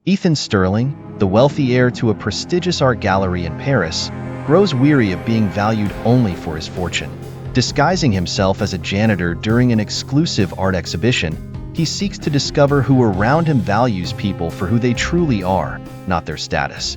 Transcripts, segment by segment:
Ethan Sterling, the wealthy heir to a prestigious art gallery in Paris, grows weary of being valued only for his fortune. Disguising himself as a janitor during an exclusive art exhibition, he seeks to discover who around him values people for who they truly are, not their status.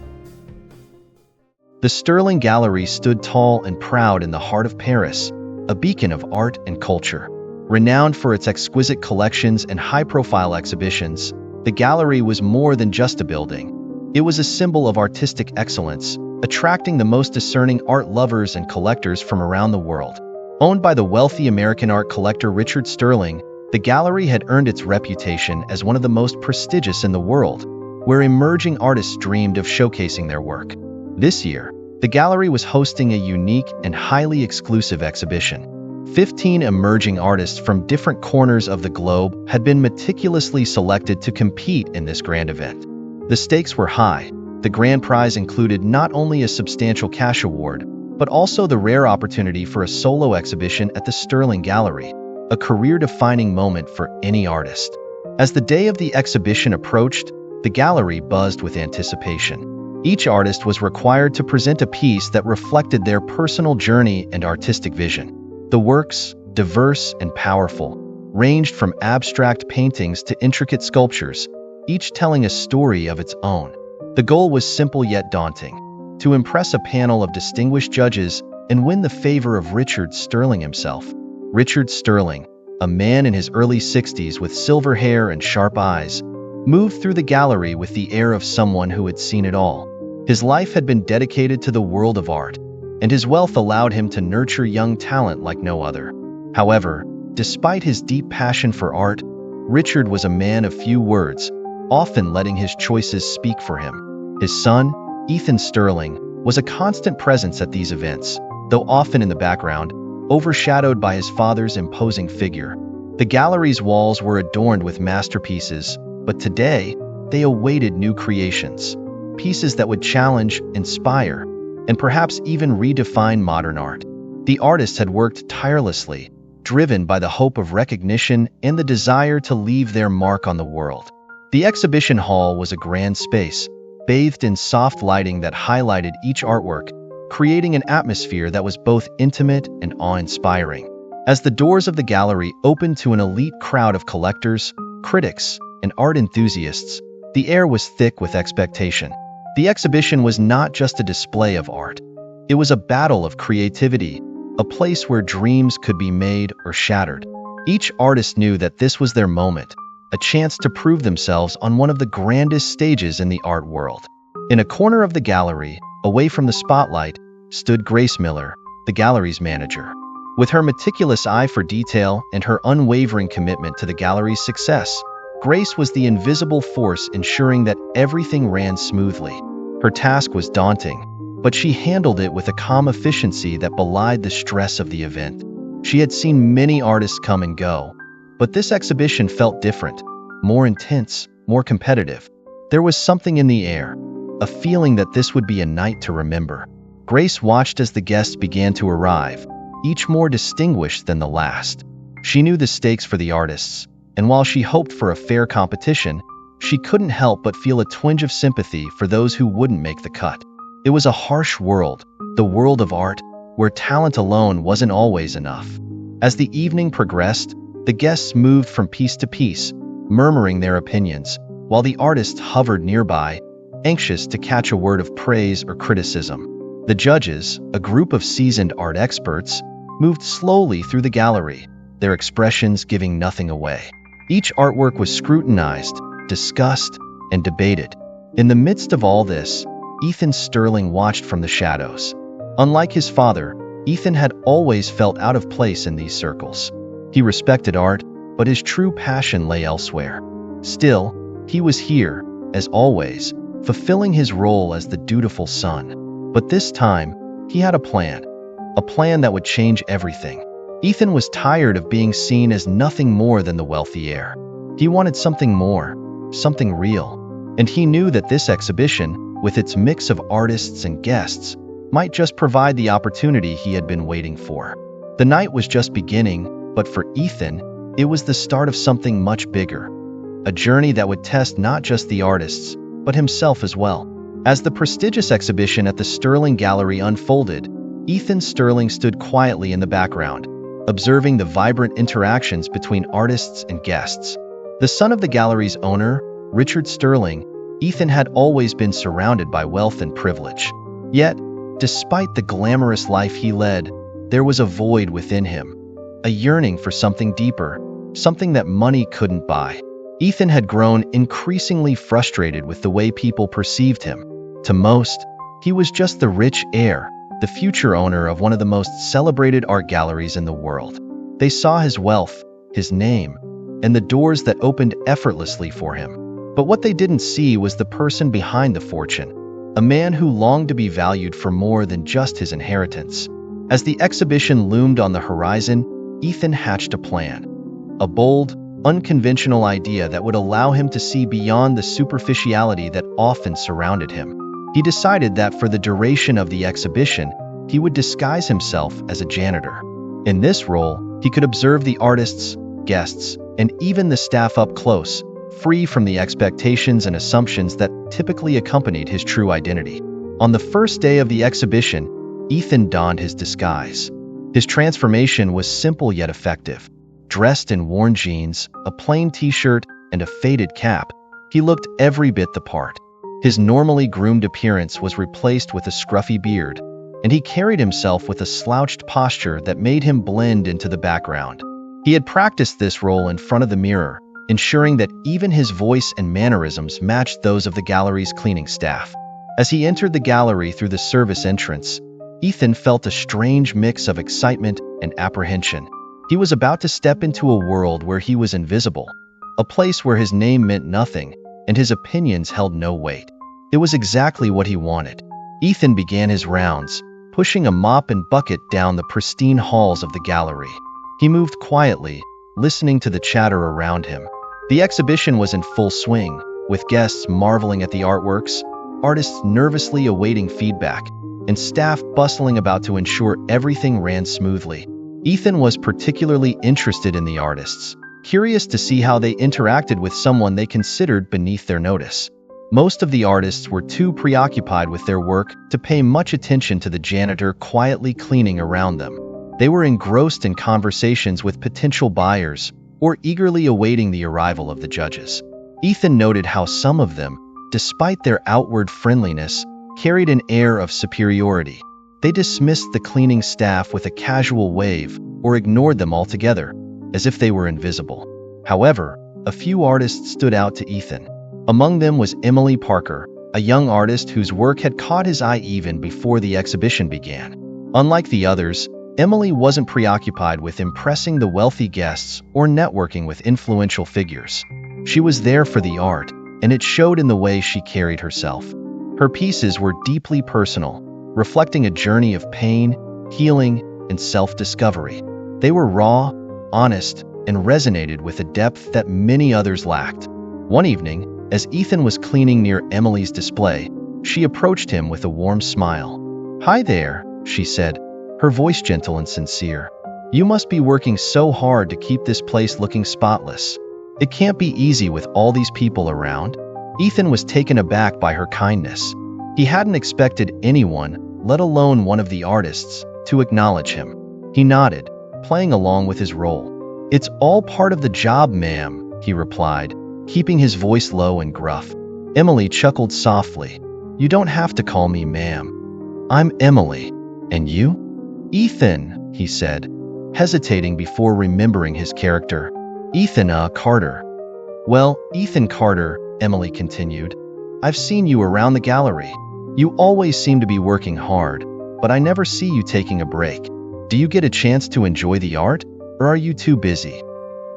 The Sterling Gallery stood tall and proud in the heart of Paris, a beacon of art and culture. Renowned for its exquisite collections and high-profile exhibitions, the gallery was more than just a building. It was a symbol of artistic excellence, attracting the most discerning art lovers and collectors from around the world. Owned by the wealthy American art collector Richard Sterling, the gallery had earned its reputation as one of the most prestigious in the world, where emerging artists dreamed of showcasing their work. This year, the gallery was hosting a unique and highly exclusive exhibition. 15 emerging artists from different corners of the globe had been meticulously selected to compete in this grand event. The stakes were high. The grand prize included not only a substantial cash award, but also the rare opportunity for a solo exhibition at the Sterling Gallery, a career-defining moment for any artist. As the day of the exhibition approached, the gallery buzzed with anticipation. Each artist was required to present a piece that reflected their personal journey and artistic vision. The works, diverse and powerful, ranged from abstract paintings to intricate sculptures, each telling a story of its own. The goal was simple yet daunting: to impress a panel of distinguished judges and win the favor of Richard Sterling himself. Richard Sterling, a man in his early 60s with silver hair and sharp eyes, moved through the gallery with the air of someone who had seen it all. His life had been dedicated to the world of art, and his wealth allowed him to nurture young talent like no other. However, despite his deep passion for art, Richard was a man of few words, often letting his choices speak for him. His son, Ethan Sterling, was a constant presence at these events, though often in the background, overshadowed by his father's imposing figure. The gallery's walls were adorned with masterpieces, but today, they awaited new creations, pieces that would challenge, inspire, and perhaps even redefine modern art. The artists had worked tirelessly, driven by the hope of recognition and the desire to leave their mark on the world. The exhibition hall was a grand space, bathed in soft lighting that highlighted each artwork, creating an atmosphere that was both intimate and awe-inspiring. As the doors of the gallery opened to an elite crowd of collectors, critics, and art enthusiasts, the air was thick with expectation. The exhibition was not just a display of art. It was a battle of creativity, a place where dreams could be made or shattered. Each artist knew that this was their moment, a chance to prove themselves on one of the grandest stages in the art world. In a corner of the gallery, away from the spotlight, stood Grace Miller, the gallery's manager. With her meticulous eye for detail and her unwavering commitment to the gallery's success, Grace was the invisible force ensuring that everything ran smoothly. Her task was daunting, but she handled it with a calm efficiency that belied the stress of the event. She had seen many artists come and go, but this exhibition felt different, more intense, more competitive. There was something in the air, a feeling that this would be a night to remember. Grace watched as the guests began to arrive, each more distinguished than the last. She knew the stakes for the artists, and while she hoped for a fair competition, she couldn't help but feel a twinge of sympathy for those who wouldn't make the cut. It was a harsh world, the world of art, where talent alone wasn't always enough. As the evening progressed, the guests moved from piece to piece, murmuring their opinions, while the artists hovered nearby, anxious to catch a word of praise or criticism. The judges, a group of seasoned art experts, moved slowly through the gallery, their expressions giving nothing away. Each artwork was scrutinized, discussed, and debated. In the midst of all this, Ethan Sterling watched from the shadows. Unlike his father, Ethan had always felt out of place in these circles. He respected art, but his true passion lay elsewhere. Still, he was here, as always, fulfilling his role as the dutiful son. But this time, he had a plan that would change everything. Ethan was tired of being seen as nothing more than the wealthy heir. He wanted something more, something real. And he knew that this exhibition, with its mix of artists and guests, might just provide the opportunity he had been waiting for. The night was just beginning, but for Ethan, it was the start of something much bigger. A journey that would test not just the artists, but himself as well. As the prestigious exhibition at the Sterling Gallery unfolded, Ethan Sterling stood quietly in the background, observing the vibrant interactions between artists and guests. The son of the gallery's owner, Richard Sterling, Ethan had always been surrounded by wealth and privilege. Yet, despite the glamorous life he led, there was a void within him, a yearning for something deeper, something that money couldn't buy. Ethan had grown increasingly frustrated with the way people perceived him. To most, he was just the rich heir, the future owner of one of the most celebrated art galleries in the world. They saw his wealth, his name, and the doors that opened effortlessly for him. But what they didn't see was the person behind the fortune, a man who longed to be valued for more than just his inheritance. As the exhibition loomed on the horizon, Ethan hatched a plan. A bold, unconventional idea that would allow him to see beyond the superficiality that often surrounded him. He decided that for the duration of the exhibition, he would disguise himself as a janitor. In this role, he could observe the artists, guests, and even the staff up close, free from the expectations and assumptions that typically accompanied his true identity. On the first day of the exhibition, Ethan donned his disguise. His transformation was simple yet effective. Dressed in worn jeans, a plain t-shirt, and a faded cap, he looked every bit the part. His normally groomed appearance was replaced with a scruffy beard, and he carried himself with a slouched posture that made him blend into the background. He had practiced this role in front of the mirror, ensuring that even his voice and mannerisms matched those of the gallery's cleaning staff. As he entered the gallery through the service entrance, Ethan felt a strange mix of excitement and apprehension. He was about to step into a world where he was invisible, a place where his name meant nothing and his opinions held no weight. It was exactly what he wanted. Ethan began his rounds, pushing a mop and bucket down the pristine halls of the gallery. He moved quietly, listening to the chatter around him. The exhibition was in full swing, with guests marveling at the artworks, artists nervously awaiting feedback, and staff bustling about to ensure everything ran smoothly. Ethan was particularly interested in the artists, curious to see how they interacted with someone they considered beneath their notice. Most of the artists were too preoccupied with their work to pay much attention to the janitor quietly cleaning around them. They were engrossed in conversations with potential buyers or eagerly awaiting the arrival of the judges. Ethan noted how some of them, despite their outward friendliness, carried an air of superiority. They dismissed the cleaning staff with a casual wave or ignored them altogether, as if they were invisible. However, a few artists stood out to Ethan. Among them was Emily Parker, a young artist whose work had caught his eye even before the exhibition began. Unlike the others, Emily wasn't preoccupied with impressing the wealthy guests or networking with influential figures. She was there for the art, and it showed in the way she carried herself. Her pieces were deeply personal, reflecting a journey of pain, healing, and self-discovery. They were raw, honest, and resonated with a depth that many others lacked. One evening, as Ethan was cleaning near Emily's display, she approached him with a warm smile. "Hi there," she said, her voice gentle and sincere. "You must be working so hard to keep this place looking spotless. It can't be easy with all these people around." Ethan was taken aback by her kindness. He hadn't expected anyone, let alone one of the artists, to acknowledge him. He nodded, playing along with his role. "It's all part of the job, ma'am," he replied, keeping his voice low and gruff. Emily chuckled softly. "You don't have to call me ma'am. I'm Emily. And you?" "Ethan," he said, hesitating before remembering his character. "Ethan, Carter." "Well, Ethan Carter," Emily continued, "I've seen you around the gallery. You always seem to be working hard, but I never see you taking a break. Do you get a chance to enjoy the art, or are you too busy?"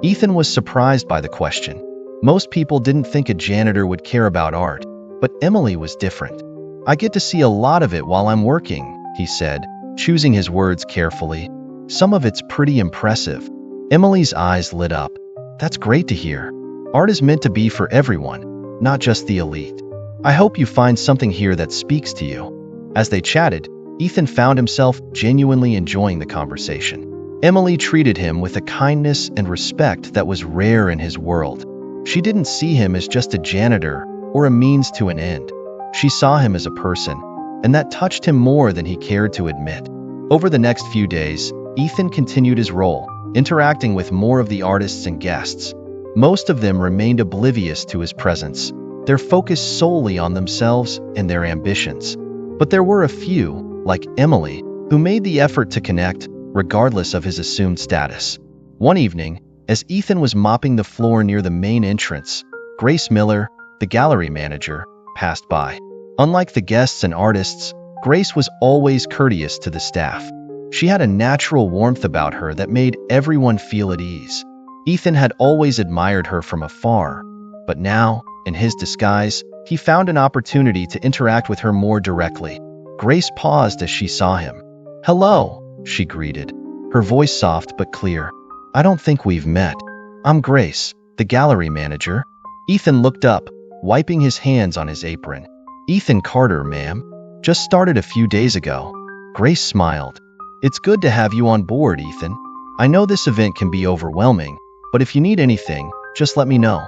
Ethan was surprised by the question. Most people didn't think a janitor would care about art, but Emily was different. "I get to see a lot of it while I'm working," he said, choosing his words carefully. "Some of it's pretty impressive." Emily's eyes lit up. "That's great to hear. Art is meant to be for everyone, not just the elite. I hope you find something here that speaks to you." As they chatted, Ethan found himself genuinely enjoying the conversation. Emily treated him with a kindness and respect that was rare in his world. She didn't see him as just a janitor, or a means to an end. She saw him as a person, and that touched him more than he cared to admit. Over the next few days, Ethan continued his role, interacting with more of the artists and guests. Most of them remained oblivious to his presence, their focus solely on themselves and their ambitions. But there were a few, like Emily, who made the effort to connect, regardless of his assumed status. One evening, as Ethan was mopping the floor near the main entrance, Grace Miller, the gallery manager, passed by. Unlike the guests and artists, Grace was always courteous to the staff. She had a natural warmth about her that made everyone feel at ease. Ethan had always admired her from afar, but now, in his disguise, he found an opportunity to interact with her more directly. Grace paused as she saw him. "Hello," she greeted, her voice soft but clear. "I don't think we've met. I'm Grace, the gallery manager." Ethan looked up, wiping his hands on his apron. "Ethan Carter, ma'am. Just started a few days ago." Grace smiled. "It's good to have you on board, Ethan. I know this event can be overwhelming, but if you need anything, just let me know."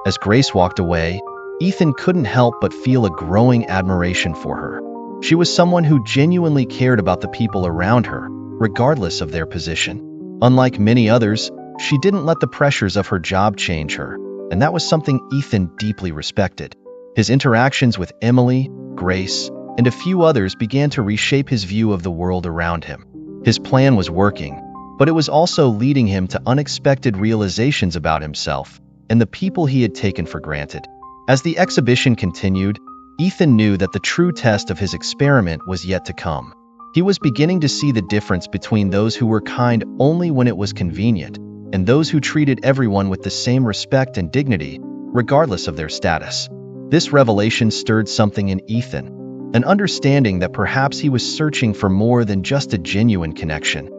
As Grace walked away, Ethan couldn't help but feel a growing admiration for her. She was someone who genuinely cared about the people around her, regardless of their position. Unlike many others, she didn't let the pressures of her job change her, and that was something Ethan deeply respected. His interactions with Emily, Grace, and a few others began to reshape his view of the world around him. His plan was working, but it was also leading him to unexpected realizations about himself and the people he had taken for granted. As the exhibition continued, Ethan knew that the true test of his experiment was yet to come. He was beginning to see the difference between those who were kind only when it was convenient, and those who treated everyone with the same respect and dignity, regardless of their status. This revelation stirred something in Ethan, an understanding that perhaps he was searching for more than just a genuine connection.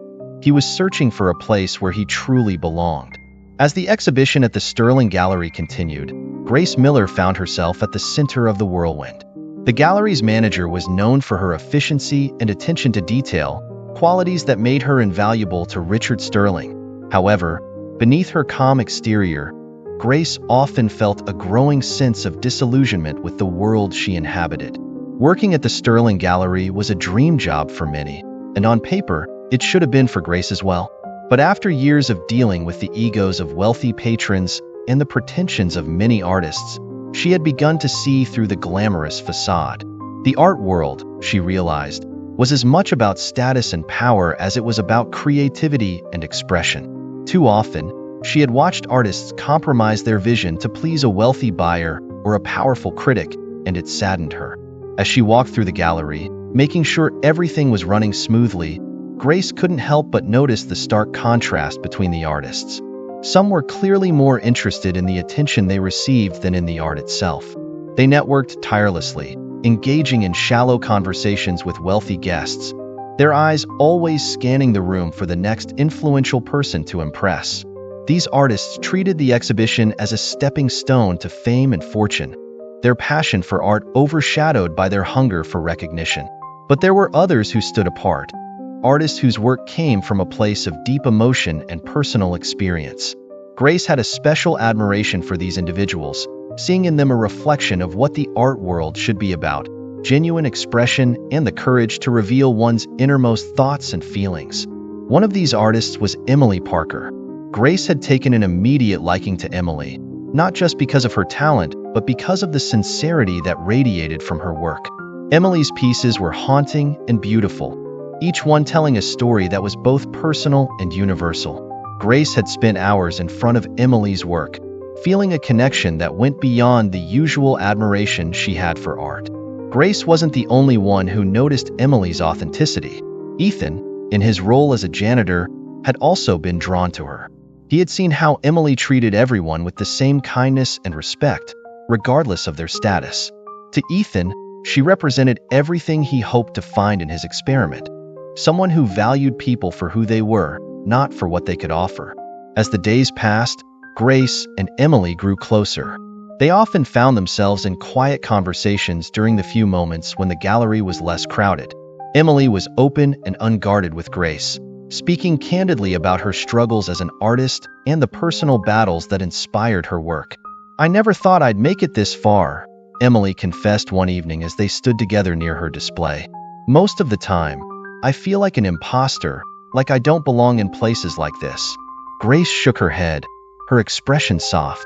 He was searching for a place where he truly belonged. As the exhibition at the Sterling Gallery continued, Grace Miller found herself at the center of the whirlwind. The gallery's manager was known for her efficiency and attention to detail, qualities that made her invaluable to Richard Sterling. However, beneath her calm exterior, Grace often felt a growing sense of disillusionment with the world she inhabited. Working at the Sterling Gallery was a dream job for many, and on paper, it should have been for Grace as well. But after years of dealing with the egos of wealthy patrons and the pretensions of many artists, she had begun to see through the glamorous facade. The art world, she realized, was as much about status and power as it was about creativity and expression. Too often, she had watched artists compromise their vision to please a wealthy buyer or a powerful critic, and it saddened her. As she walked through the gallery, making sure everything was running smoothly, Grace couldn't help but notice the stark contrast between the artists. Some were clearly more interested in the attention they received than in the art itself. They networked tirelessly, engaging in shallow conversations with wealthy guests, their eyes always scanning the room for the next influential person to impress. These artists treated the exhibition as a stepping stone to fame and fortune, their passion for art overshadowed by their hunger for recognition. But there were others who stood apart, artists whose work came from a place of deep emotion and personal experience. Grace had a special admiration for these individuals, seeing in them a reflection of what the art world should be about: genuine expression and the courage to reveal one's innermost thoughts and feelings. One of these artists was Emily Parker. Grace had taken an immediate liking to Emily, not just because of her talent, but because of the sincerity that radiated from her work. Emily's pieces were haunting and beautiful, each one telling a story that was both personal and universal. Grace had spent hours in front of Emily's work, feeling a connection that went beyond the usual admiration she had for art. Grace wasn't the only one who noticed Emily's authenticity. Ethan, in his role as a janitor, had also been drawn to her. He had seen how Emily treated everyone with the same kindness and respect, regardless of their status. To Ethan, she represented everything he hoped to find in his experiment: someone who valued people for who they were, not for what they could offer. As the days passed, Grace and Emily grew closer. They often found themselves in quiet conversations during the few moments when the gallery was less crowded. Emily was open and unguarded with Grace, speaking candidly about her struggles as an artist and the personal battles that inspired her work. "I never thought I'd make it this far," Emily confessed one evening as they stood together near her display. "Most of the time, I feel like an imposter, like I don't belong in places like this." Grace shook her head, her expression soft.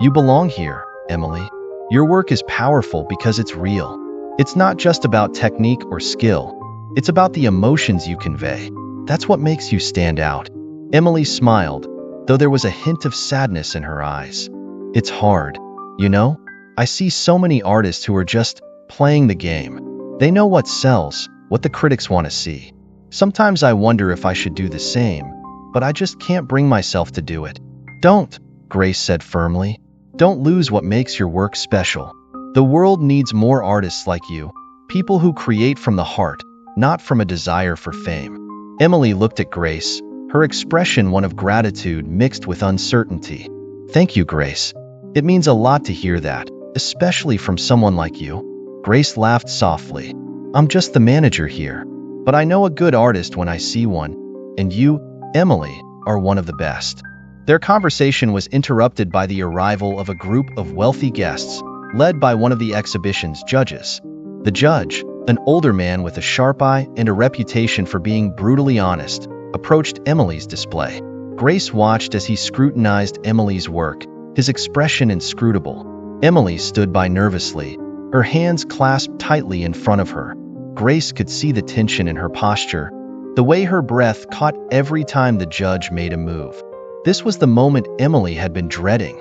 "You belong here, Emily. Your work is powerful because it's real. It's not just about technique or skill. It's about the emotions you convey. That's what makes you stand out." Emily smiled, though there was a hint of sadness in her eyes. "It's hard, you know? I see so many artists who are just playing the game. They know what sells, what the critics want to see. Sometimes I wonder if I should do the same, but I just can't bring myself to do it." "Don't," Grace said firmly. "Don't lose what makes your work special. The world needs more artists like you, people who create from the heart, not from a desire for fame." Emily looked at Grace, her expression one of gratitude mixed with uncertainty. "Thank you, Grace. It means a lot to hear that, especially from someone like you." Grace laughed softly. "I'm just the manager here, but I know a good artist when I see one, and you, Emily, are one of the best." Their conversation was interrupted by the arrival of a group of wealthy guests, led by one of the exhibition's judges. The judge, an older man with a sharp eye and a reputation for being brutally honest, approached Emily's display. Grace watched as he scrutinized Emily's work, his expression inscrutable. Emily stood by nervously, her hands clasped tightly in front of her. Grace could see the tension in her posture, the way her breath caught every time the judge made a move. This was the moment Emily had been dreading,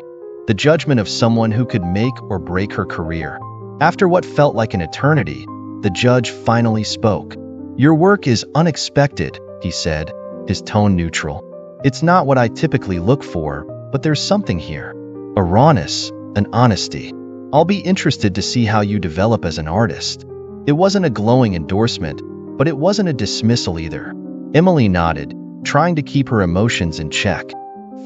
the judgment of someone who could make or break her career. After what felt like an eternity, the judge finally spoke. "Your work is unexpected," he said, his tone neutral. "It's not what I typically look for, but there's something here. A rawness, an honesty. I'll be interested to see how you develop as an artist." It wasn't a glowing endorsement, but it wasn't a dismissal either. Emily nodded, trying to keep her emotions in check.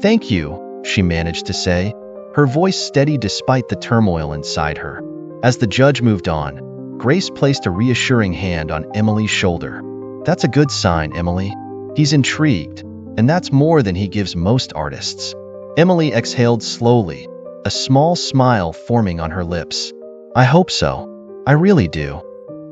"Thank you," she managed to say, her voice steady despite the turmoil inside her. As the judge moved on, Grace placed a reassuring hand on Emily's shoulder. "That's a good sign, Emily. He's intrigued, and that's more than he gives most artists." Emily exhaled slowly, a small smile forming on her lips. "I hope so. I really do."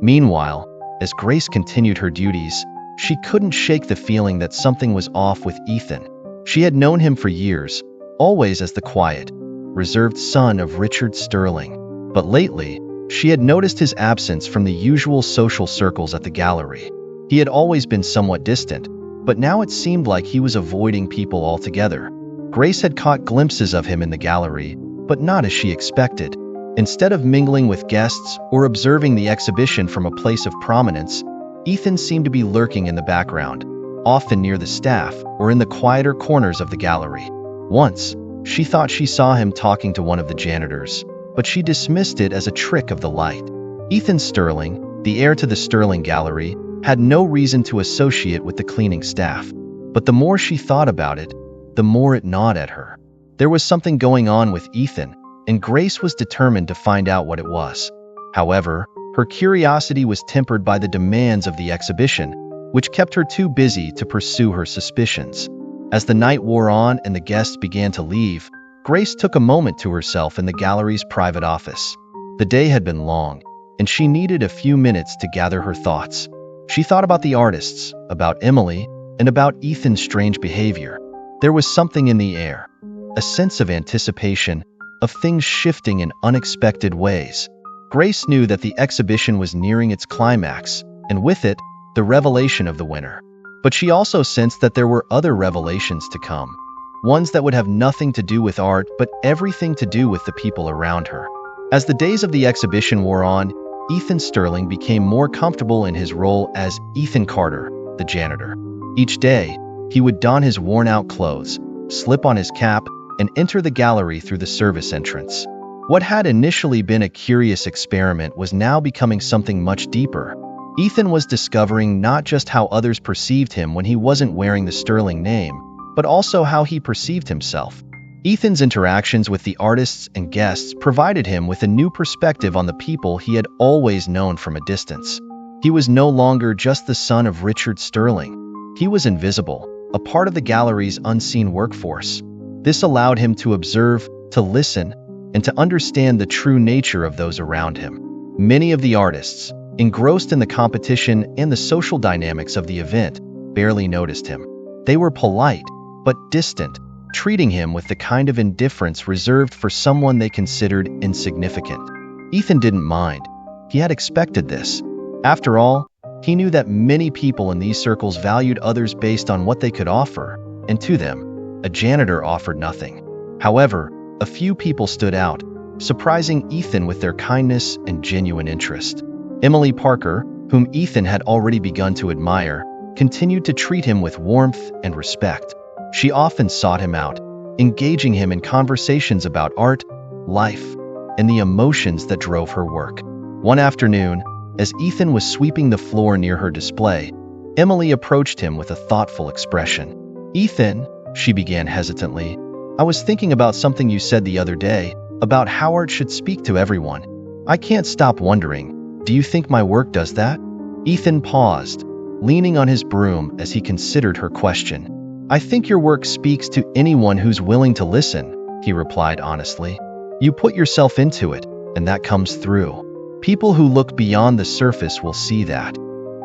Meanwhile, as Grace continued her duties, she couldn't shake the feeling that something was off with Ethan. She had known him for years, always as the quiet, reserved son of Richard Sterling. But lately, she had noticed his absence from the usual social circles at the gallery. He had always been somewhat distant, but now it seemed like he was avoiding people altogether. Grace had caught glimpses of him in the gallery, but not as she expected. Instead of mingling with guests or observing the exhibition from a place of prominence, Ethan seemed to be lurking in the background, often near the staff or in the quieter corners of the gallery. Once, she thought she saw him talking to one of the janitors, but she dismissed it as a trick of the light. Ethan Sterling, the heir to the Sterling Gallery, had no reason to associate with the cleaning staff. But the more she thought about it, the more it gnawed at her. There was something going on with Ethan, and Grace was determined to find out what it was. However, her curiosity was tempered by the demands of the exhibition, which kept her too busy to pursue her suspicions. As the night wore on and the guests began to leave, Grace took a moment to herself in the gallery's private office. The day had been long, and she needed a few minutes to gather her thoughts. She thought about the artists, about Emily, and about Ethan's strange behavior. There was something in the air, a sense of anticipation, of things shifting in unexpected ways. Grace knew that the exhibition was nearing its climax, and with it, the revelation of the winner. But she also sensed that there were other revelations to come, ones that would have nothing to do with art but everything to do with the people around her. As the days of the exhibition wore on, Ethan Sterling became more comfortable in his role as Ethan Carter, the janitor. Each day, he would don his worn-out clothes, slip on his cap, and enter the gallery through the service entrance. What had initially been a curious experiment was now becoming something much deeper. Ethan was discovering not just how others perceived him when he wasn't wearing the Sterling name, but also how he perceived himself. Ethan's interactions with the artists and guests provided him with a new perspective on the people he had always known from a distance. He was no longer just the son of Richard Sterling. He was invisible, a part of the gallery's unseen workforce. This allowed him to observe, to listen, and to understand the true nature of those around him. Many of the artists, engrossed in the competition and the social dynamics of the event, barely noticed him. They were polite, but distant, treating him with the kind of indifference reserved for someone they considered insignificant. Ethan didn't mind. He had expected this. After all, he knew that many people in these circles valued others based on what they could offer, and to them, a janitor offered nothing. However, a few people stood out, surprising Ethan with their kindness and genuine interest. Emily Parker, whom Ethan had already begun to admire, continued to treat him with warmth and respect. She often sought him out, engaging him in conversations about art, life, and the emotions that drove her work. One afternoon, as Ethan was sweeping the floor near her display, Emily approached him with a thoughtful expression. "Ethan," she began hesitantly, "I was thinking about something you said the other day, about how art should speak to everyone. I can't stop wondering, do you think my work does that?" Ethan paused, leaning on his broom as he considered her question. "I think your work speaks to anyone who's willing to listen," he replied honestly. "You put yourself into it, and that comes through. People who look beyond the surface will see that."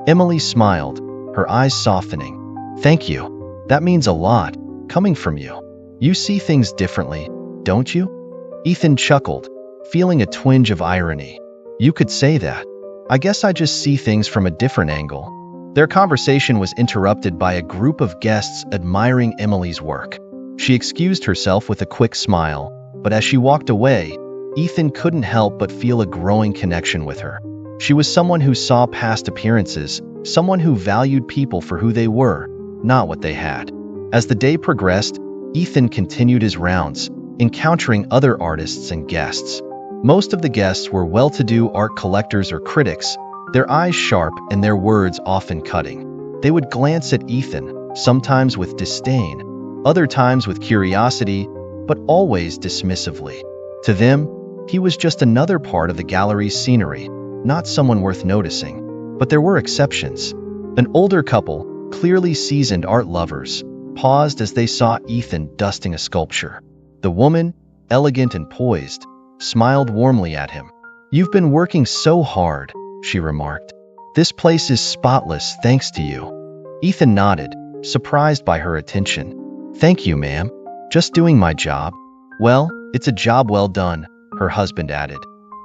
Emily smiled, her eyes softening. "Thank you. That means a lot, coming from you. You see things differently, don't you?" Ethan chuckled, feeling a twinge of irony. "You could say that. I guess I just see things from a different angle." Their conversation was interrupted by a group of guests admiring Emily's work. She excused herself with a quick smile, but as she walked away, Ethan couldn't help but feel a growing connection with her. She was someone who saw past appearances, someone who valued people for who they were, not what they had. As the day progressed, Ethan continued his rounds, encountering other artists and guests. Most of the guests were well-to-do art collectors or critics, their eyes sharp and their words often cutting. They would glance at Ethan, sometimes with disdain, other times with curiosity, but always dismissively. To them, he was just another part of the gallery's scenery, not someone worth noticing. But there were exceptions. An older couple, clearly seasoned art lovers, paused as they saw Ethan dusting a sculpture. The woman, elegant and poised, smiled warmly at him. "You've been working so hard," she remarked. "This place is spotless thanks to you." Ethan nodded, surprised by her attention. "Thank you, ma'am. Just doing my job." "Well, it's a job well done," her husband added,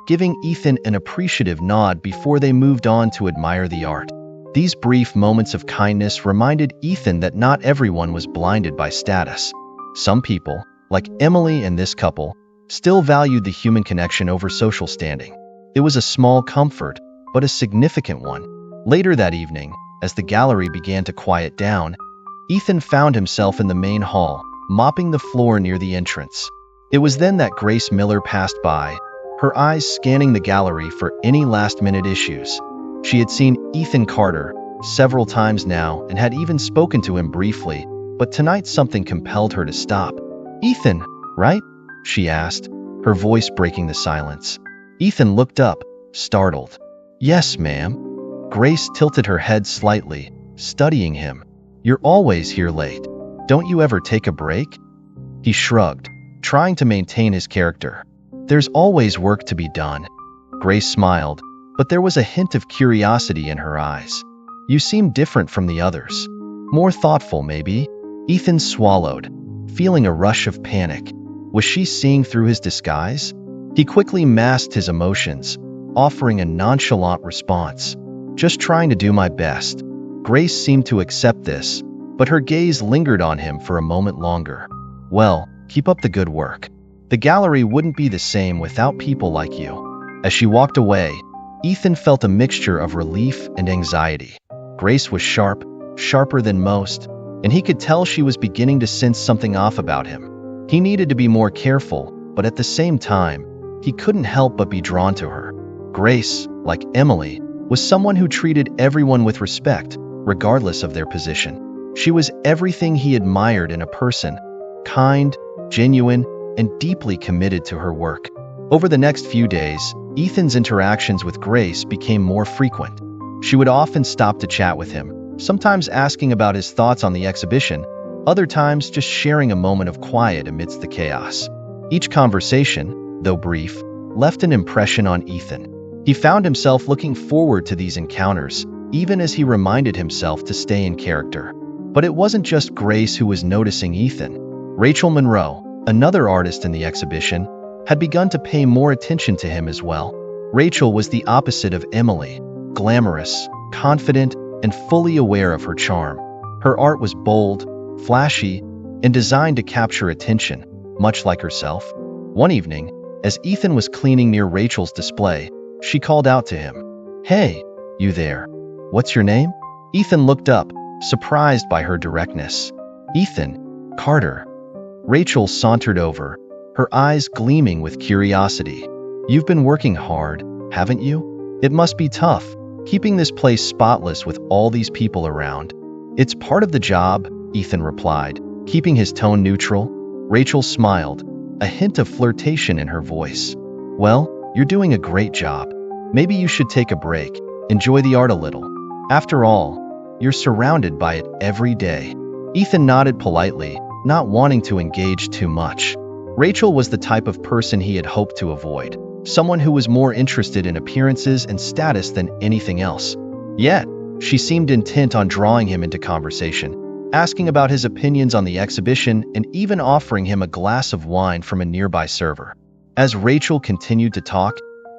giving Ethan an appreciative nod before they moved on to admire the art. These brief moments of kindness reminded Ethan that not everyone was blinded by status. Some people, like Emily and this couple, still valued the human connection over social standing. It was a small comfort, but a significant one. Later that evening, as the gallery began to quiet down, Ethan found himself in the main hall, mopping the floor near the entrance. It was then that Grace Miller passed by, her eyes scanning the gallery for any last-minute issues. She had seen Ethan Carter several times now and had even spoken to him briefly, but tonight something compelled her to stop. "Ethan, right?" she asked, her voice breaking the silence. Ethan looked up, startled. "Yes, ma'am." Grace tilted her head slightly, studying him. "You're always here late. Don't you ever take a break?" He shrugged, trying to maintain his character. "There's always work to be done." Grace smiled, but there was a hint of curiosity in her eyes. "You seem different from the others. More thoughtful, maybe?" Ethan swallowed, feeling a rush of panic. Was she seeing through his disguise? He quickly masked his emotions, offering a nonchalant response. "Just trying to do my best." Grace seemed to accept this, but her gaze lingered on him for a moment longer. "Well, keep up the good work. The gallery wouldn't be the same without people like you." As she walked away, Ethan felt a mixture of relief and anxiety. Grace was sharp, sharper than most, and he could tell she was beginning to sense something off about him. He needed to be more careful, but at the same time, he couldn't help but be drawn to her. Grace, like Emily, was someone who treated everyone with respect, regardless of their position. She was everything he admired in a person, kind, genuine, and deeply committed to her work. Over the next few days, Ethan's interactions with Grace became more frequent. She would often stop to chat with him, sometimes asking about his thoughts on the exhibition, other times just sharing a moment of quiet amidst the chaos. Each conversation, though brief, left an impression on Ethan. He found himself looking forward to these encounters, even as he reminded himself to stay in character. But it wasn't just Grace who was noticing Ethan. Rachel Monroe, another artist in the exhibition, had begun to pay more attention to him as well. Rachel was the opposite of Emily, glamorous, confident, and fully aware of her charm. Her art was bold, flashy, and designed to capture attention, much like herself. One evening, as Ethan was cleaning near Rachel's display, she called out to him, "Hey, you there. What's your name?" Ethan looked up, surprised by her directness. "Ethan Carter." Rachel sauntered over, her eyes gleaming with curiosity. "You've been working hard, haven't you? It must be tough, keeping this place spotless with all these people around." "It's part of the job," Ethan replied, keeping his tone neutral. Rachel smiled, a hint of flirtation in her voice. "Well, you're doing a great job. Maybe you should take a break, enjoy the art a little. After all, you're surrounded by it every day." Ethan nodded politely, not wanting to engage too much. Rachel was the type of person he had hoped to avoid, someone who was more interested in appearances and status than anything else. Yet, she seemed intent on drawing him into conversation, asking about his opinions on the exhibition and even offering him a glass of wine from a nearby server. As Rachel continued to talk,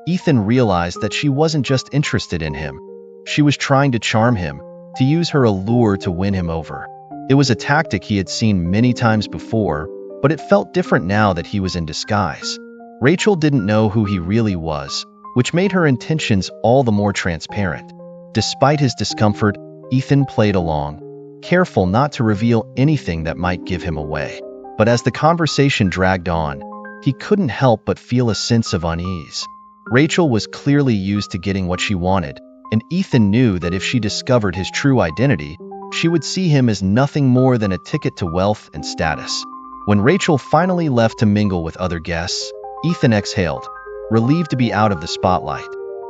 Ethan realized that she wasn't just interested in him. She was trying to charm him, to use her allure to win him over. It was a tactic he had seen many times before, but it felt different now that he was in disguise. Rachel didn't know who he really was, which made her intentions all the more transparent. Despite his discomfort, Ethan played along, careful not to reveal anything that might give him away. But as the conversation dragged on, he couldn't help but feel a sense of unease. Rachel was clearly used to getting what she wanted, and Ethan knew that if she discovered his true identity, she would see him as nothing more than a ticket to wealth and status. When Rachel finally left to mingle with other guests, Ethan exhaled, relieved to be out of the spotlight.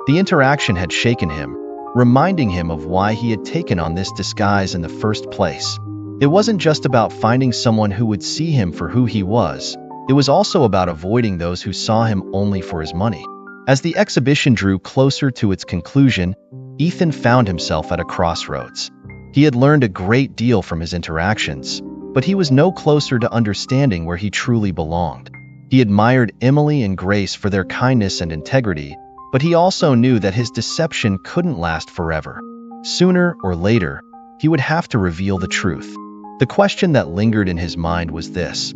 The interaction had shaken him, reminding him of why he had taken on this disguise in the first place. It wasn't just about finding someone who would see him for who he was, it was also about avoiding those who saw him only for his money. As the exhibition drew closer to its conclusion, Ethan found himself at a crossroads. He had learned a great deal from his interactions, but he was no closer to understanding where he truly belonged. He admired Emily and Grace for their kindness and integrity, but he also knew that his deception couldn't last forever. Sooner or later, he would have to reveal the truth. The question that lingered in his mind was this: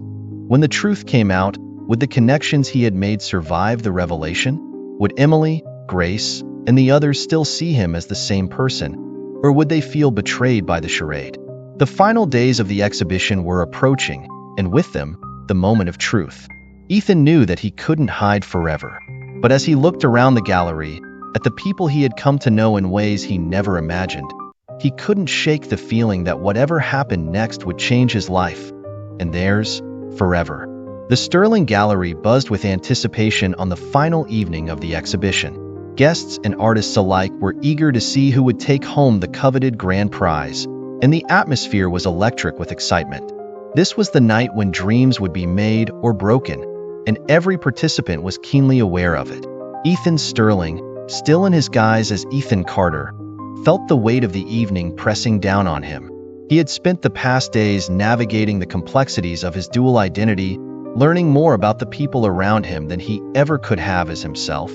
when the truth came out, would the connections he had made survive the revelation? Would Emily, Grace, and the others still see him as the same person, or would they feel betrayed by the charade? The final days of the exhibition were approaching, and with them, the moment of truth. Ethan knew that he couldn't hide forever. But as he looked around the gallery, at the people he had come to know in ways he never imagined, he couldn't shake the feeling that whatever happened next would change his life, and theirs, forever. The Sterling Gallery buzzed with anticipation on the final evening of the exhibition. Guests and artists alike were eager to see who would take home the coveted grand prize, and the atmosphere was electric with excitement. This was the night when dreams would be made or broken, and every participant was keenly aware of it. Ethan Sterling, still in his guise as Ethan Carter, felt the weight of the evening pressing down on him. He had spent the past days navigating the complexities of his dual identity, learning more about the people around him than he ever could have as himself.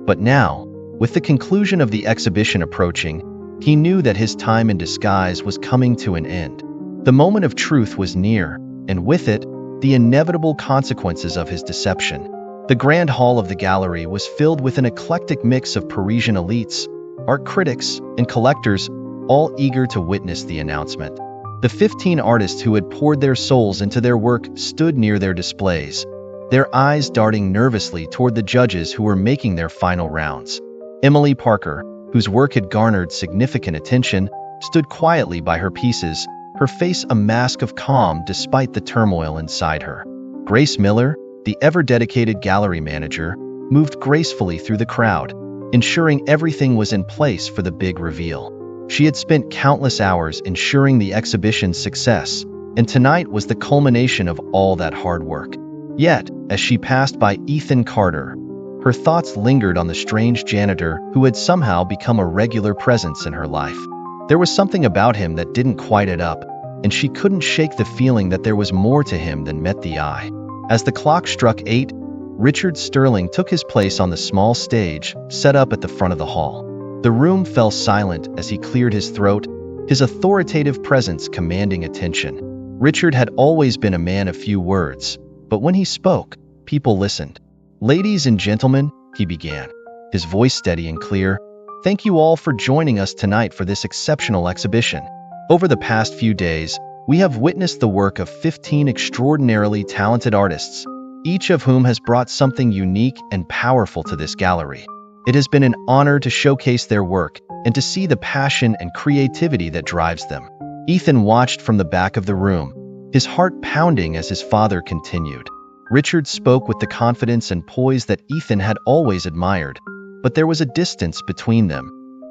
But now, with the conclusion of the exhibition approaching, he knew that his time in disguise was coming to an end. The moment of truth was near, and with it, the inevitable consequences of his deception. The grand hall of the gallery was filled with an eclectic mix of Parisian elites, art critics, and collectors, all eager to witness the announcement. The 15 artists who had poured their souls into their work stood near their displays, their eyes darting nervously toward the judges who were making their final rounds. Emily Parker, whose work had garnered significant attention, stood quietly by her pieces, her face a mask of calm despite the turmoil inside her. Grace Miller, the ever-dedicated gallery manager, moved gracefully through the crowd, ensuring everything was in place for the big reveal. She had spent countless hours ensuring the exhibition's success, and tonight was the culmination of all that hard work. Yet, As she passed by Ethan Carter, her thoughts lingered on the strange janitor who had somehow become a regular presence in her life. There was something about him that didn't quite add up, and she couldn't shake the feeling that there was more to him than met the eye. As the clock struck 8, Richard Sterling took his place on the small stage set up at the front of the hall. The room fell silent as he cleared his throat, his authoritative presence commanding attention. Richard had always been a man of few words, but when he spoke, people listened. "Ladies and gentlemen," he began, his voice steady and clear, "thank you all for joining us tonight for this exceptional exhibition. Over the past few days, we have witnessed the work of 15 extraordinarily talented artists, each of whom has brought something unique and powerful to this gallery. It has been an honor to showcase their work and to see the passion and creativity that drives them." Ethan watched from the back of the room, his heart pounding as his father continued. Richard spoke with the confidence and poise that Ethan had always admired, but there was a distance between them,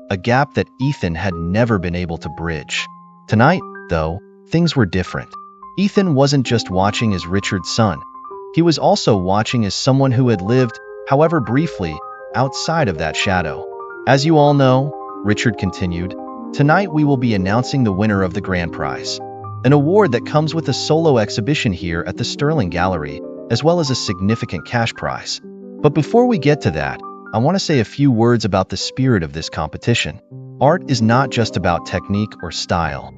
a gap that Ethan had never been able to bridge. Tonight, though, things were different. Ethan wasn't just watching as Richard's son. He was also watching as someone who had lived, however briefly, outside of that shadow. "As you all know," Richard continued, "tonight we will be announcing the winner of the grand prize, an award that comes with a solo exhibition here at the Sterling Gallery, as well as a significant cash prize. But before we get to that, I want to say a few words about the spirit of this competition. Art is not just about technique or style.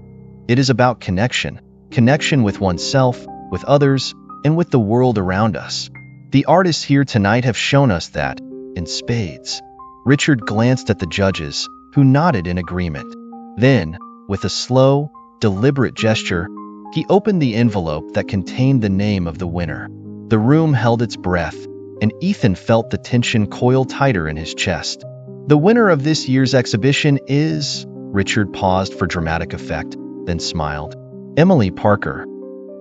It is about connection with oneself, with others, and with the world around us. The artists here tonight have shown us that, in spades." Richard glanced at the judges, who nodded in agreement. Then, with a slow, deliberate gesture, he opened the envelope that contained the name of the winner. The room held its breath, and Ethan felt the tension coil tighter in his chest. "The winner of this year's exhibition is..." Richard paused for dramatic effect, then smiled. "Emily Parker."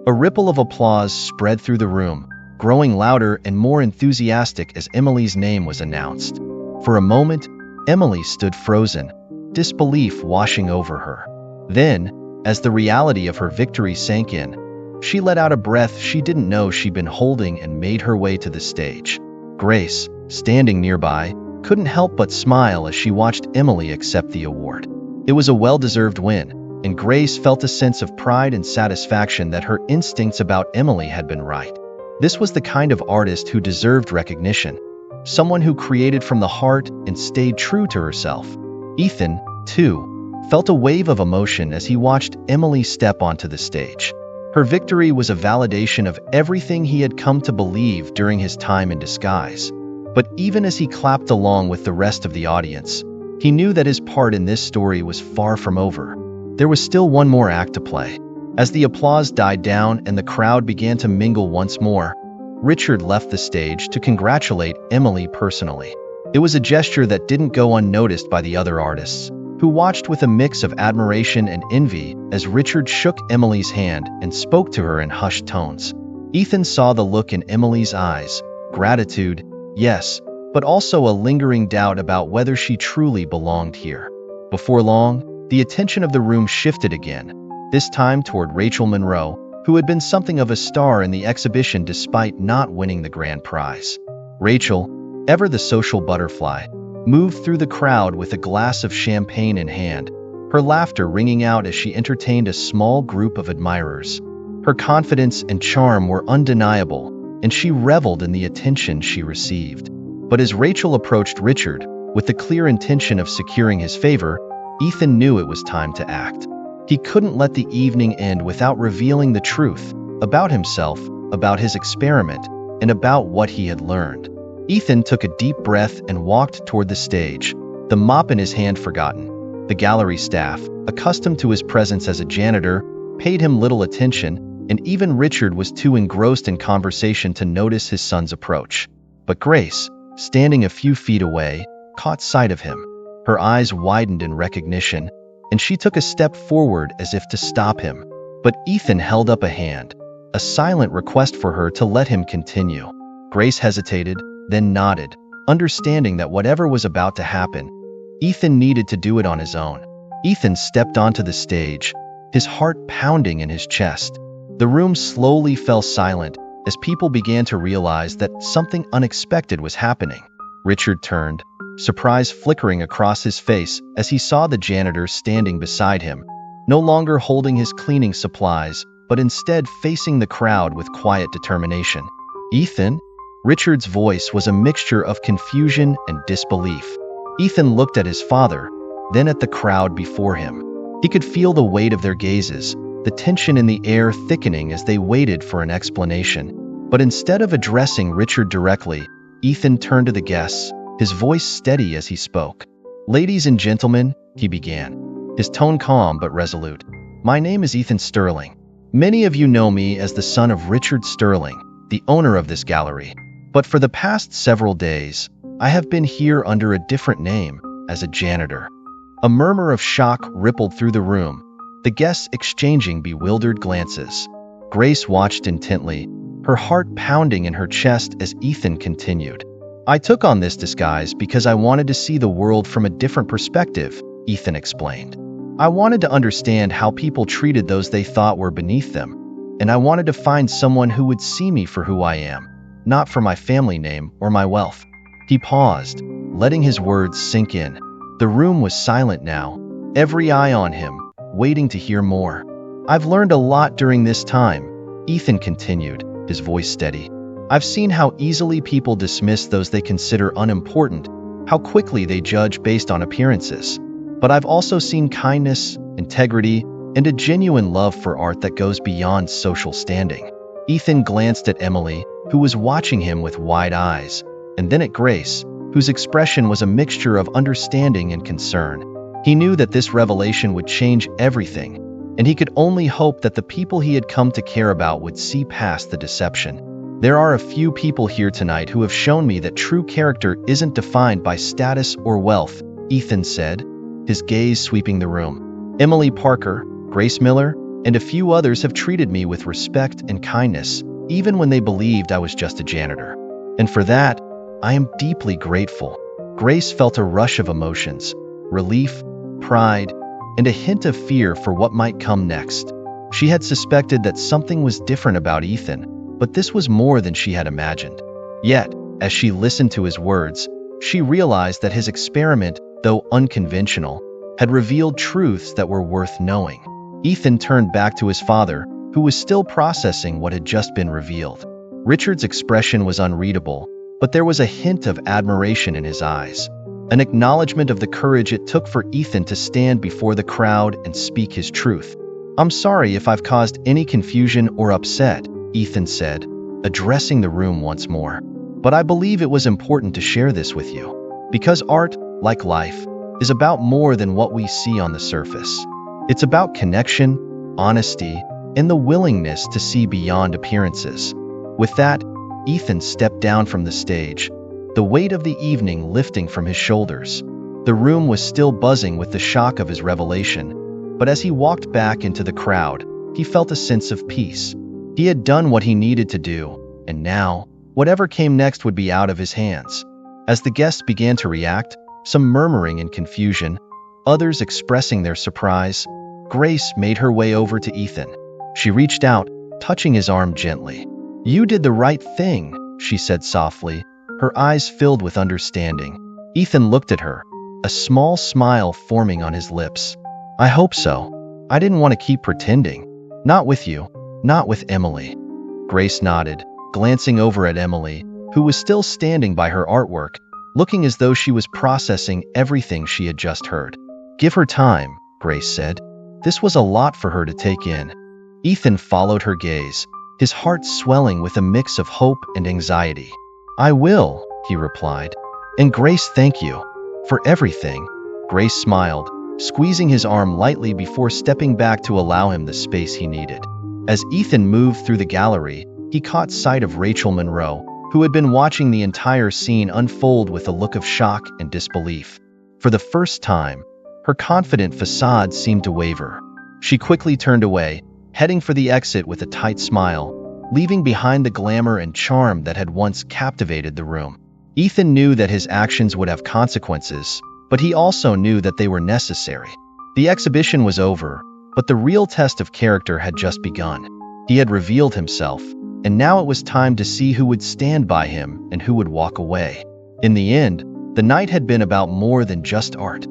A ripple of applause spread through the room, growing louder and more enthusiastic as Emily's name was announced. For a moment, Emily stood frozen, disbelief washing over her. Then, as the reality of her victory sank in, she let out a breath she didn't know she'd been holding and made her way to the stage. Grace, standing nearby, couldn't help but smile as she watched Emily accept the award. It was a well-deserved win, and Grace felt a sense of pride and satisfaction that her instincts about Emily had been right. This was the kind of artist who deserved recognition, someone who created from the heart and stayed true to herself. Ethan, too, felt a wave of emotion as he watched Emily step onto the stage. Her victory was a validation of everything he had come to believe during his time in disguise. But even as he clapped along with the rest of the audience, he knew that his part in this story was far from over. There was still one more act to play. As the applause died down and the crowd began to mingle once more, Richard left the stage to congratulate Emily personally. It was a gesture that didn't go unnoticed by the other artists, who watched with a mix of admiration and envy as Richard shook Emily's hand and spoke to her in hushed tones. Ethan saw the look in Emily's eyes, gratitude, yes, but also a lingering doubt about whether she truly belonged here. Before long, the attention of the room shifted again, this time toward Rachel Monroe, who had been something of a star in the exhibition despite not winning the grand prize. Rachel, ever the social butterfly, moved through the crowd with a glass of champagne in hand, her laughter ringing out as she entertained a small group of admirers. Her confidence and charm were undeniable, and she reveled in the attention she received. But as Rachel approached Richard, with the clear intention of securing his favor, Ethan knew it was time to act. He couldn't let the evening end without revealing the truth about himself, about his experiment, and about what he had learned. Ethan took a deep breath and walked toward the stage, the mop in his hand forgotten. The gallery staff, accustomed to his presence as a janitor, paid him little attention, and even Richard was too engrossed in conversation to notice his son's approach. But Grace, standing a few feet away, caught sight of him. Her eyes widened in recognition, and she took a step forward as if to stop him. But Ethan held up a hand, a silent request for her to let him continue. Grace hesitated, then nodded, understanding that whatever was about to happen, Ethan needed to do it on his own. Ethan stepped onto the stage, his heart pounding in his chest. The room slowly fell silent, as people began to realize that something unexpected was happening. Richard turned, surprise flickering across his face as he saw the janitor standing beside him, no longer holding his cleaning supplies, but instead facing the crowd with quiet determination. "Ethan?" Richard's voice was a mixture of confusion and disbelief. Ethan looked at his father, then at the crowd before him. He could feel the weight of their gazes, the tension in the air thickening as they waited for an explanation. But instead of addressing Richard directly, Ethan turned to the guests, his voice steady as he spoke. "Ladies and gentlemen," he began, his tone calm but resolute. "My name is Ethan Sterling. Many of you know me as the son of Richard Sterling, the owner of this gallery. But for the past several days, I have been here under a different name, as a janitor." A murmur of shock rippled through the room, the guests exchanging bewildered glances. Grace watched intently, her heart pounding in her chest as Ethan continued. "I took on this disguise because I wanted to see the world from a different perspective," Ethan explained. "I wanted to understand how people treated those they thought were beneath them, and I wanted to find someone who would see me for who I am, not for my family name or my wealth." He paused, letting his words sink in. The room was silent now, every eye on him, waiting to hear more. "I've learned a lot during this time," Ethan continued, his voice steady. "I've seen how easily people dismiss those they consider unimportant, how quickly they judge based on appearances. But I've also seen kindness, integrity, and a genuine love for art that goes beyond social standing." Ethan glanced at Emily, who was watching him with wide eyes, and then at Grace, whose expression was a mixture of understanding and concern. He knew that this revelation would change everything, and he could only hope that the people he had come to care about would see past the deception. "There are a few people here tonight who have shown me that true character isn't defined by status or wealth," Ethan said, his gaze sweeping the room. "Emily Parker, Grace Miller, and a few others have treated me with respect and kindness, even when they believed I was just a janitor. And for that, I am deeply grateful." Grace felt a rush of emotions, relief, pride, and a hint of fear for what might come next. She had suspected that something was different about Ethan, but this was more than she had imagined. Yet, as she listened to his words, she realized that his experiment, though unconventional, had revealed truths that were worth knowing. Ethan turned back to his father, who was still processing what had just been revealed. Richard's expression was unreadable, but there was a hint of admiration in his eyes, an acknowledgement of the courage it took for Ethan to stand before the crowd and speak his truth. "I'm sorry if I've caused any confusion or upset," Ethan said, addressing the room once more. "But I believe it was important to share this with you, because art, like life, is about more than what we see on the surface. It's about connection, honesty, and the willingness to see beyond appearances." With that, Ethan stepped down from the stage, the weight of the evening lifting from his shoulders. The room was still buzzing with the shock of his revelation, but as he walked back into the crowd, he felt a sense of peace. He had done what he needed to do, and now, whatever came next would be out of his hands. As the guests began to react, some murmuring in confusion, others expressing their surprise, Grace made her way over to Ethan. She reached out, touching his arm gently. "You did the right thing," she said softly, her eyes filled with understanding. Ethan looked at her, a small smile forming on his lips. "I hope so. I didn't want to keep pretending. Not with you, not with Emily." Grace nodded, glancing over at Emily, who was still standing by her artwork, looking as though she was processing everything she had just heard. "Give her time," Grace said. This was a lot for her to take in. Ethan followed her gaze, his heart swelling with a mix of hope and anxiety. "I will," he replied. "And Grace, thank you for everything." Grace smiled, squeezing his arm lightly before stepping back to allow him the space he needed. As Ethan moved through the gallery, he caught sight of Rachel Monroe, who had been watching the entire scene unfold with a look of shock and disbelief. For the first time, her confident facade seemed to waver. She quickly turned away, heading for the exit with a tight smile, leaving behind the glamour and charm that had once captivated the room. Ethan knew that his actions would have consequences, but he also knew that they were necessary. The exhibition was over, but the real test of character had just begun. He had revealed himself, and now it was time to see who would stand by him and who would walk away. In the end, the night had been about more than just art.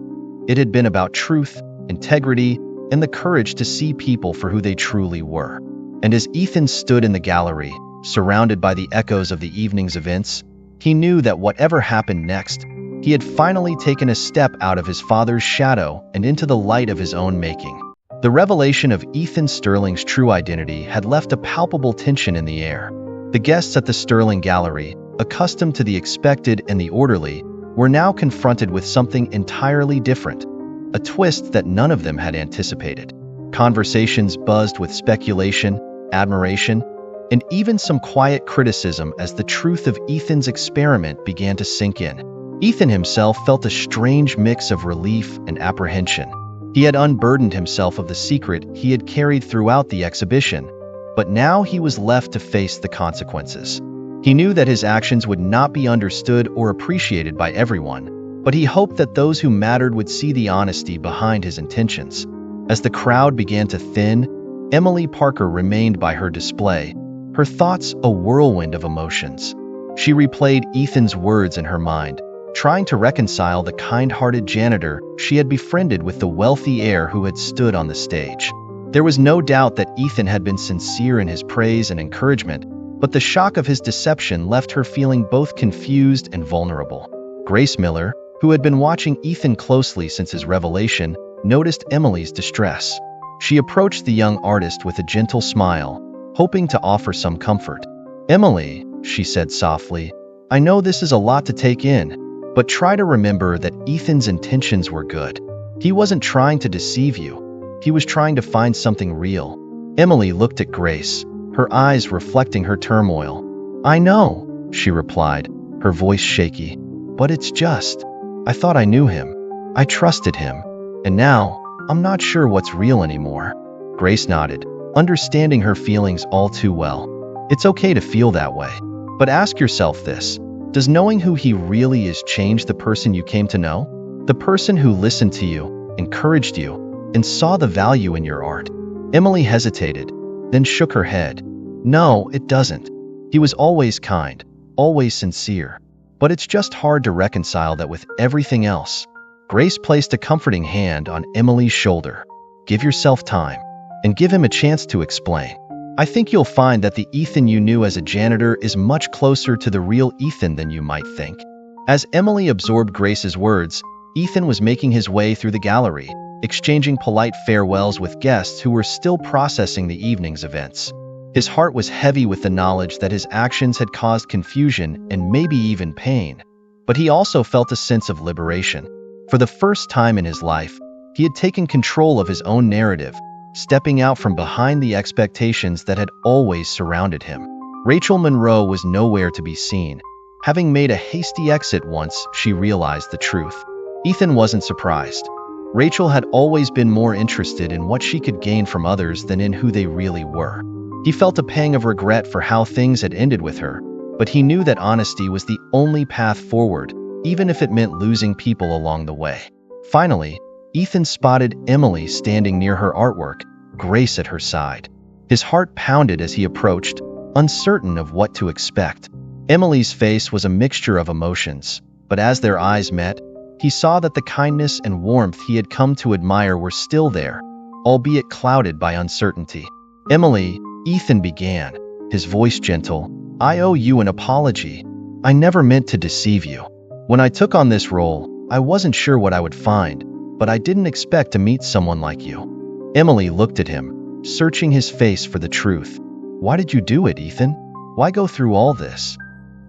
It had been about truth, integrity, and the courage to see people for who they truly were. And as Ethan stood in the gallery, surrounded by the echoes of the evening's events, he knew that whatever happened next, he had finally taken a step out of his father's shadow and into the light of his own making. The revelation of Ethan Sterling's true identity had left a palpable tension in the air. The guests at the Sterling Gallery, accustomed to the expected and the orderly, were now confronted with something entirely different, a twist that none of them had anticipated. Conversations buzzed with speculation, admiration, and even some quiet criticism as the truth of Ethan's experiment began to sink in. Ethan himself felt a strange mix of relief and apprehension. He had unburdened himself of the secret he had carried throughout the exhibition, but now he was left to face the consequences. He knew that his actions would not be understood or appreciated by everyone, but he hoped that those who mattered would see the honesty behind his intentions. As the crowd began to thin, Emily Parker remained by her display, her thoughts a whirlwind of emotions. She replayed Ethan's words in her mind, trying to reconcile the kind-hearted janitor she had befriended with the wealthy heir who had stood on the stage. There was no doubt that Ethan had been sincere in his praise and encouragement, but the shock of his deception left her feeling both confused and vulnerable. Grace Miller, who had been watching Ethan closely since his revelation, noticed Emily's distress. She approached the young artist with a gentle smile, hoping to offer some comfort. "Emily," she said softly, "I know this is a lot to take in, but try to remember that Ethan's intentions were good. He wasn't trying to deceive you. He was trying to find something real." Emily looked at Grace, her eyes reflecting her turmoil. "I know," she replied, her voice shaky, "but it's just, I thought I knew him. I trusted him. And now, I'm not sure what's real anymore." Grace nodded, understanding her feelings all too well. It's okay to feel that way. But ask yourself this: does knowing who he really is change the person you came to know? The person who listened to you, encouraged you, and saw the value in your art? Emily hesitated, then shook her head. "No, it doesn't. He was always kind, always sincere. But it's just hard to reconcile that with everything else." Grace placed a comforting hand on Emily's shoulder. "Give yourself time, and give him a chance to explain. I think you'll find that the Ethan you knew as a janitor is much closer to the real Ethan than you might think." As Emily absorbed Grace's words, Ethan was making his way through the gallery, exchanging polite farewells with guests who were still processing the evening's events. His heart was heavy with the knowledge that his actions had caused confusion and maybe even pain, but he also felt a sense of liberation. For the first time in his life, he had taken control of his own narrative, stepping out from behind the expectations that had always surrounded him. Rachel Monroe was nowhere to be seen. Having made a hasty exit once she realized the truth, Ethan wasn't surprised. Rachel had always been more interested in what she could gain from others than in who they really were. He felt a pang of regret for how things had ended with her, but he knew that honesty was the only path forward, even if it meant losing people along the way. Finally, Ethan spotted Emily standing near her artwork, Grace at her side. His heart pounded as he approached, uncertain of what to expect. Emily's face was a mixture of emotions, but as their eyes met, he saw that the kindness and warmth he had come to admire were still there, albeit clouded by uncertainty. "Emily," Ethan began, his voice gentle, "I owe you an apology. I never meant to deceive you. When I took on this role, I wasn't sure what I would find, but I didn't expect to meet someone like you." Emily looked at him, searching his face for the truth. "Why did you do it, Ethan? Why go through all this?"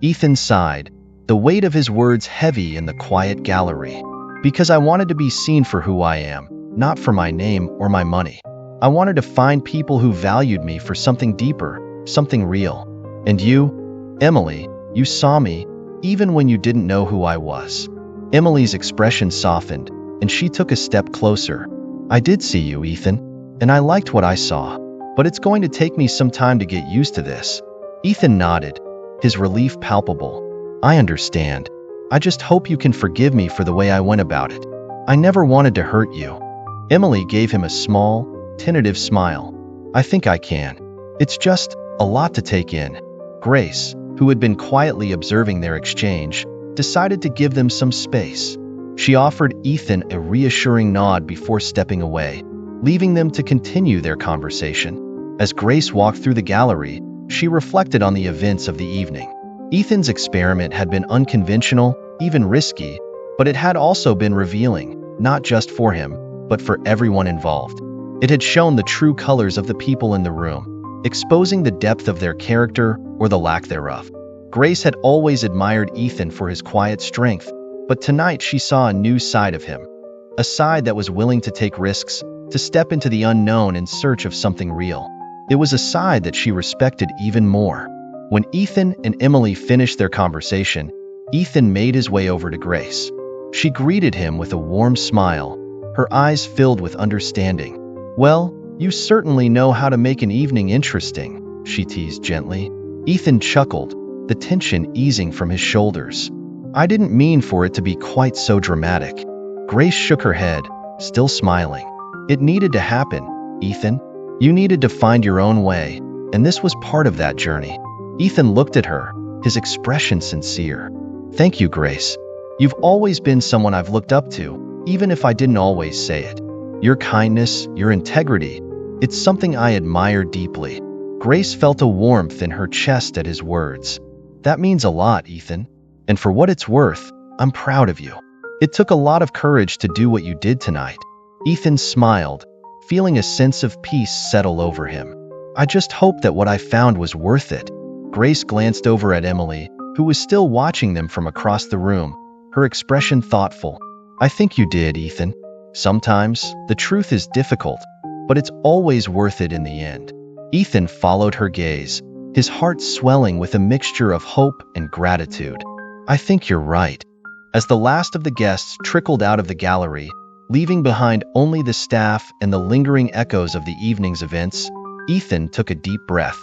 Ethan sighed, the weight of his words heavy in the quiet gallery. "Because I wanted to be seen for who I am, not for my name or my money. I wanted to find people who valued me for something deeper, something real. And you, Emily, you saw me, even when you didn't know who I was." Emily's expression softened, and she took a step closer. "I did see you, Ethan, and I liked what I saw, but it's going to take me some time to get used to this." Ethan nodded, his relief palpable. "I understand. I just hope you can forgive me for the way I went about it. I never wanted to hurt you." Emily gave him a small, tentative smile. "I think I can. It's just A lot to take in. Grace, who had been quietly observing their exchange, decided to give them some space. She offered Ethan a reassuring nod before stepping away, leaving them to continue their conversation. As Grace walked through the gallery, she reflected on the events of the evening. Ethan's experiment had been unconventional, even risky, but it had also been revealing, not just for him, but for everyone involved. It had shown the true colors of the people in the room, exposing the depth of their character or the lack thereof. Grace had always admired Ethan for his quiet strength, but tonight she saw a new side of him, a side that was willing to take risks, to step into the unknown in search of something real. It was a side that she respected even more. When Ethan and Emily finished their conversation, Ethan made his way over to Grace. She greeted him with a warm smile, her eyes filled with understanding. "Well, you certainly know how to make an evening interesting," she teased gently. Ethan chuckled, the tension easing from his shoulders. "I didn't mean for it to be quite so dramatic." Grace shook her head, still smiling. "It needed to happen, Ethan. You needed to find your own way, and this was part of that journey." Ethan looked at her, his expression sincere. "Thank you, Grace. You've always been someone I've looked up to, even if I didn't always say it. Your kindness, your integrity, it's something I admire deeply." Grace felt a warmth in her chest at his words. "That means a lot, Ethan. And for what it's worth, I'm proud of you. It took a lot of courage to do what you did tonight." Ethan smiled, feeling a sense of peace settle over him. "I just hope that what I found was worth it." Grace glanced over at Emily, who was still watching them from across the room, her expression thoughtful. "I think you did, Ethan. Sometimes, the truth is difficult, but it's always worth it in the end." Ethan followed her gaze, his heart swelling with a mixture of hope and gratitude. "I think you're right." As the last of the guests trickled out of the gallery, leaving behind only the staff and the lingering echoes of the evening's events, Ethan took a deep breath.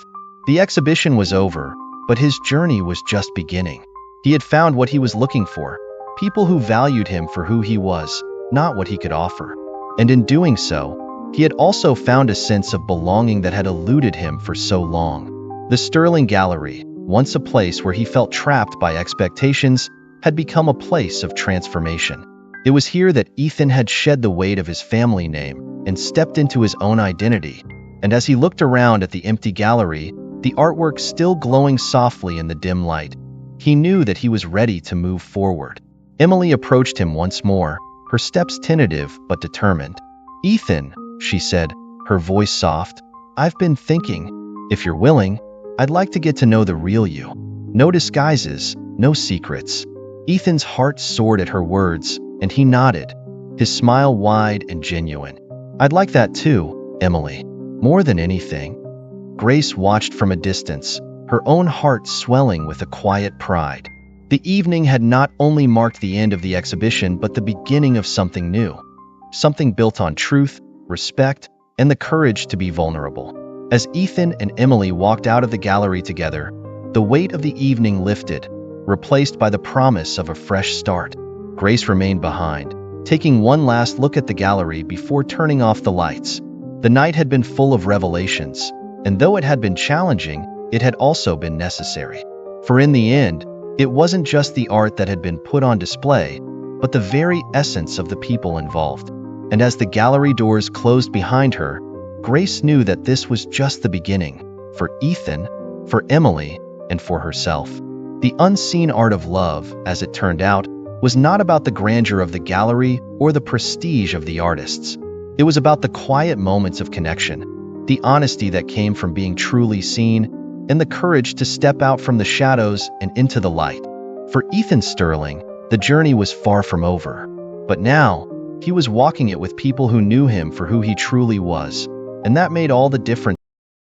The exhibition was over, but his journey was just beginning. He had found what he was looking for, people who valued him for who he was, not what he could offer. And in doing so, he had also found a sense of belonging that had eluded him for so long. The Sterling Gallery, once a place where he felt trapped by expectations, had become a place of transformation. It was here that Ethan had shed the weight of his family name and stepped into his own identity. And as he looked around at the empty gallery, the artwork still glowing softly in the dim light, he knew that he was ready to move forward. Emily approached him once more, her steps tentative but determined. "Ethan," she said, her voice soft, "I've been thinking, if you're willing, I'd like to get to know the real you. No disguises, no secrets." Ethan's heart soared at her words, and he nodded, his smile wide and genuine. "I'd like that too, Emily. More than anything." Grace watched from a distance, her own heart swelling with a quiet pride. The evening had not only marked the end of the exhibition but the beginning of something new. Something built on truth, respect, and the courage to be vulnerable. As Ethan and Emily walked out of the gallery together, the weight of the evening lifted, replaced by the promise of a fresh start. Grace remained behind, taking one last look at the gallery before turning off the lights. The night had been full of revelations, and though it had been challenging, it had also been necessary. For in the end, it wasn't just the art that had been put on display, but the very essence of the people involved. And as the gallery doors closed behind her, Grace knew that this was just the beginning, for Ethan, for Emily, and for herself. The unseen art of love, as it turned out, was not about the grandeur of the gallery or the prestige of the artists. It was about the quiet moments of connection, the honesty that came from being truly seen, and the courage to step out from the shadows and into the light. For Ethan Sterling, the journey was far from over. But now, he was walking it with people who knew him for who he truly was, and that made all the difference